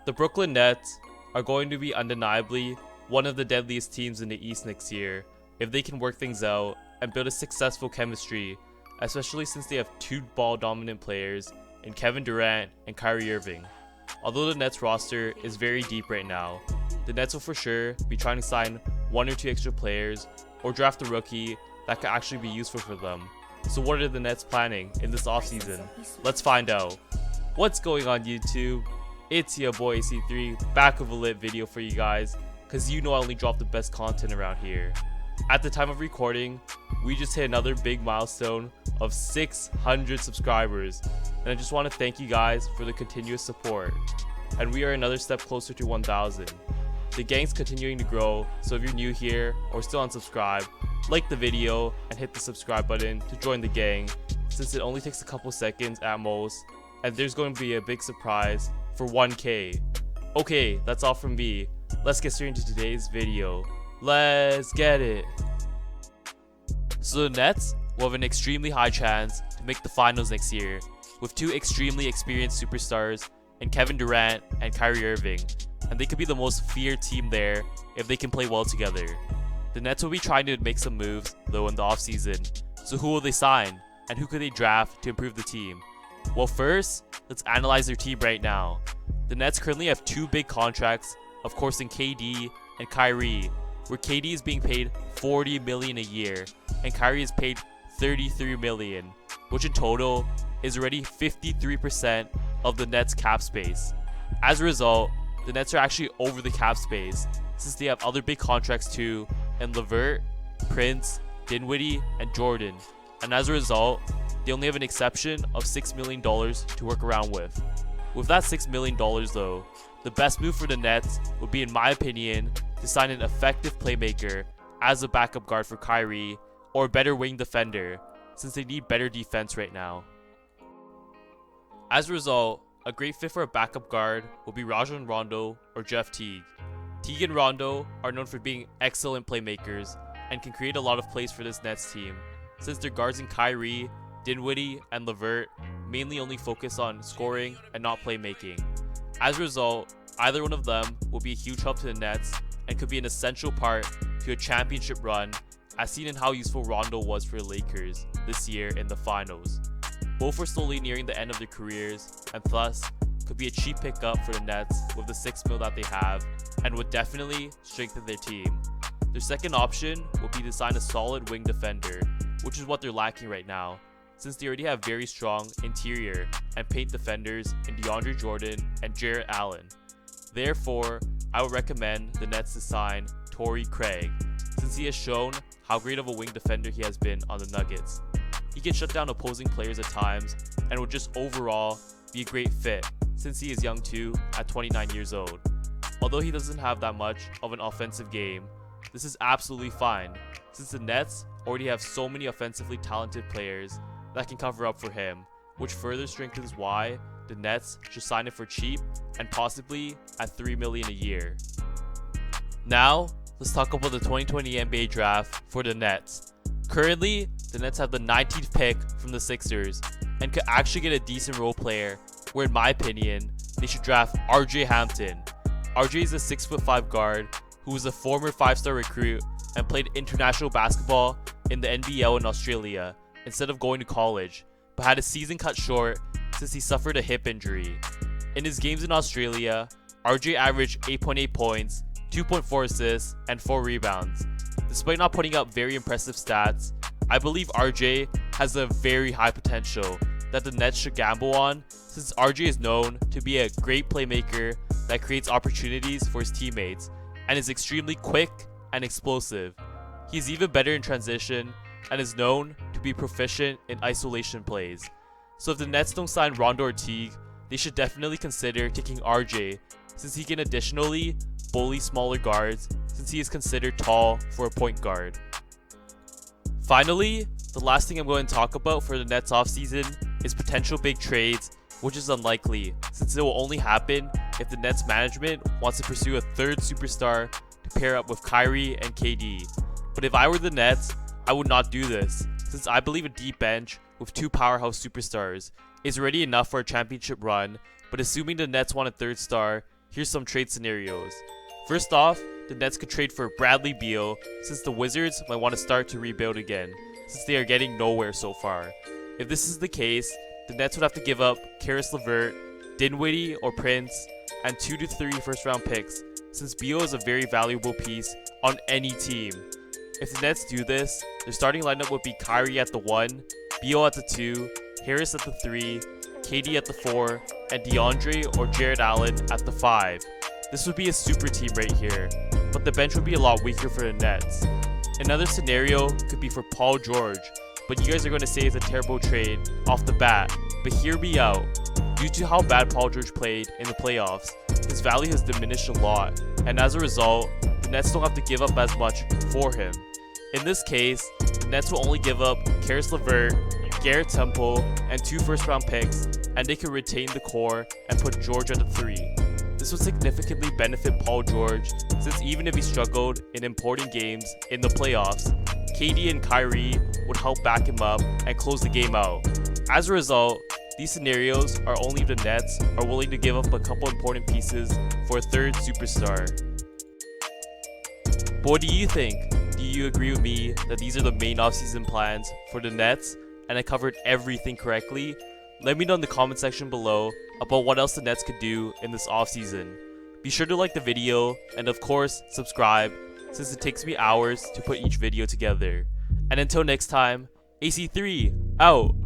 The Brooklyn Nets are going to be undeniably one of the deadliest teams in the East next year if they can work things out and build a successful chemistry, especially since they have two ball-dominant players in Kevin Durant and Kyrie Irving. Although the Nets roster is very deep right now, the Nets will for sure be trying to sign one or two extra players or draft a rookie that could actually be useful for them. So what are the Nets planning in this offseason? Let's find out. What's going on YouTube? It's your boy AC3 back with a lit video for you guys, cause you know I only drop the best content around here. At the time of recording, we just hit another big milestone of 600 subscribers, and I just want to thank you guys for the continuous support. And we are another step closer to 1,000. The gang's continuing to grow, so if you're new here or still unsubscribed, like the video and hit the subscribe button to join the gang, since it only takes a couple seconds at most, and there's going to be a big surprise for 1K. Okay, that's all from me. Let's get straight into today's video. Let's get it. So the Nets will have an extremely high chance to make the finals next year, with two extremely experienced superstars in Kevin Durant and Kyrie Irving, and they could be the most feared team there if they can play well together. The Nets will be trying to make some moves though in the offseason, so who will they sign and who could they draft to improve the team? Well, first, let's analyze their team right now. The Nets currently have two big contracts, of course in KD and Kyrie, where KD is being paid $40 million a year and Kyrie is paid $33 million, which in total is already 53% of the Nets cap space. As a result, the Nets are actually over the cap space since they have other big contracts too in LeVert, Prince, Dinwiddie, and Jordan, and as a result, they only have an exception of $6 million to work around with. With that $6 million though, the best move for the Nets would be, in my opinion, to sign an effective playmaker as a backup guard for Kyrie, or a better wing defender, since they need better defense right now. As a result, a great fit for a backup guard will be Rajon Rondo or Jeff Teague. Teague and Rondo are known for being excellent playmakers and can create a lot of plays for this Nets team, since their guards in Kyrie, Dinwiddie, and LeVert mainly only focus on scoring and not playmaking. As a result, either one of them will be a huge help to the Nets and could be an essential part to a championship run, as seen in how useful Rondo was for the Lakers this year in the finals. Both are slowly nearing the end of their careers and thus could be a cheap pickup for the Nets with the $6 million that they have, and would definitely strengthen their team. Their second option will be to sign a solid wing defender, which is what they're lacking right now, since they already have very strong interior and paint defenders in DeAndre Jordan and Jarrett Allen. Therefore, I would recommend the Nets to sign Torrey Craig, since he has shown how great of a wing defender he has been on the Nuggets. He can shut down opposing players at times and will just overall be a great fit, since he is young too at 29 years old. Although he doesn't have that much of an offensive game, this is absolutely fine, since the Nets already have so many offensively talented players that can cover up for him, which further strengthens why the Nets should sign it for cheap and possibly at $3 million a year. Now, let's talk about the 2020 NBA draft for the Nets. Currently, the Nets have the 19th pick from the Sixers and could actually get a decent role player, where in my opinion, they should draft RJ Hampton. RJ is a 6'5" guard who was a former 5-star recruit and played international basketball in the NBL in Australia instead of going to college, but had his season cut short since he suffered a hip injury. In his games in Australia, RJ averaged 8.8 points, 2.4 assists, and 4 rebounds. Despite not putting up very impressive stats, I believe RJ has a very high potential that the Nets should gamble on, since RJ is known to be a great playmaker that creates opportunities for his teammates and is extremely quick and explosive. He is even better in transition and is known to be proficient in isolation plays. So if the Nets don't sign Rondo or Teague, they should definitely consider taking RJ, since he can additionally bully smaller guards, since he is considered tall for a point guard. Finally, the last thing I'm going to talk about for the Nets offseason is potential big trades, which is unlikely, since it will only happen if the Nets management wants to pursue a third superstar to pair up with Kyrie and KD. But if I were the Nets, I would not do this, since I believe a deep bench with two powerhouse superstars is already enough for a championship run, but assuming the Nets want a third star, here's some trade scenarios. First off, the Nets could trade for Bradley Beal, since the Wizards might want to start to rebuild again, since they are getting nowhere so far. If this is the case, the Nets would have to give up Karis LeVert, Dinwiddie or Prince, and 2 to 3 first round picks, since Beal is a very valuable piece on any team. If the Nets do this, their starting lineup would be Kyrie at the 1, Beal at the 2, Harris at the 3, KD at the 4, and DeAndre or Jared Allen at the 5. This would be a super team right here, but the bench would be a lot weaker for the Nets. Another scenario could be for Paul George, but you guys are going to say it's a terrible trade off the bat, but hear me out. Due to how bad Paul George played in the playoffs, his value has diminished a lot, and as a result, the Nets don't have to give up as much for him. In this case, the Nets will only give up Karis LeVert, Garrett Temple, and 2 first round picks, and they can retain the core and put George at the 3. This would significantly benefit Paul George, since even if he struggled in important games in the playoffs, KD and Kyrie would help back him up and close the game out. As a result, these scenarios are only if the Nets are willing to give up a couple important pieces for a third superstar. But what do you think? Do you agree with me that these are the main offseason plans for the Nets and I covered everything correctly? Let me know in the comment section below about what else the Nets could do in this offseason. Be sure to like the video and of course subscribe, since it takes me hours to put each video together. And until next time, AC3 out!